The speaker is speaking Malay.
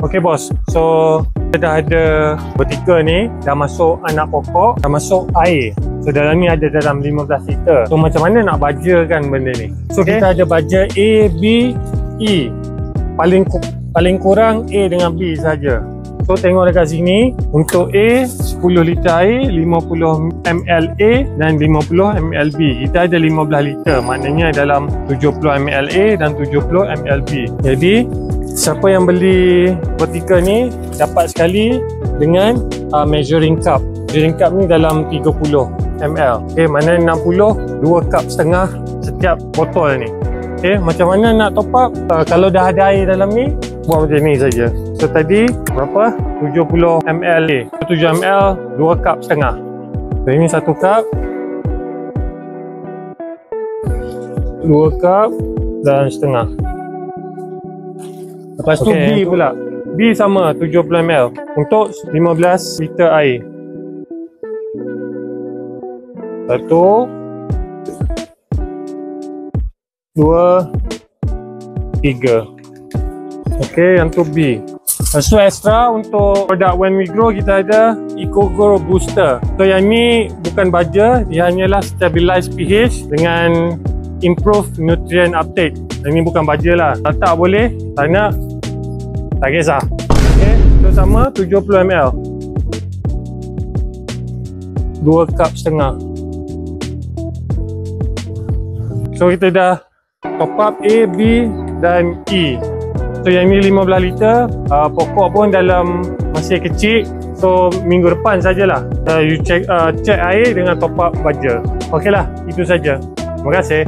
Okay bos, so kita dah ada vertical ni, dah masuk anak pokok, dah masuk air. So dalam ni ada dalam 15 liter. So macam mana nak bajakan benda ni? So kita ada baja A, B, E. Paling kurang A dengan B saja. So tengok dekat sini, untuk A 10 liter air, 50 ml A dan 50 ml B. Kita ada 15 liter, maknanya dalam 70 ml A dan 70 ml B. Jadi siapa yang beli vertical ni dapat sekali dengan measuring cup. Measuring cup ni dalam 30 ml. Okay, mana 60, 2 cup setengah setiap botol ni. Okay, macam mana nak top up? Kalau dah ada air dalam ni, buat macam ni saja. So tadi berapa? 70 ml A. 7 ml, 2 cup setengah. So ini 1 cup, 2 cup dan setengah. Lepas tu B pula. B sama 70 ml untuk 15 liter air. 1, 2, 3. Okey, yang tu B. Lepas tu extra untuk produk When We Grow kita ada Eco Grow Booster. So yang ni bukan baja, dia hanyalah stabilize pH dengan improve nutrient uptake. Ini bukan baja lah. Kalau tak boleh, tak nak, tak kisah. Okay, so sama 70 ml, 2 cup setengah. So kita dah top up A, B dan E. So yang ni 15 liter. Pokok pun dalam masih kecil. So minggu depan sajalah. You check air dengan top up baja. Okey lah, itu saja. Terima kasih.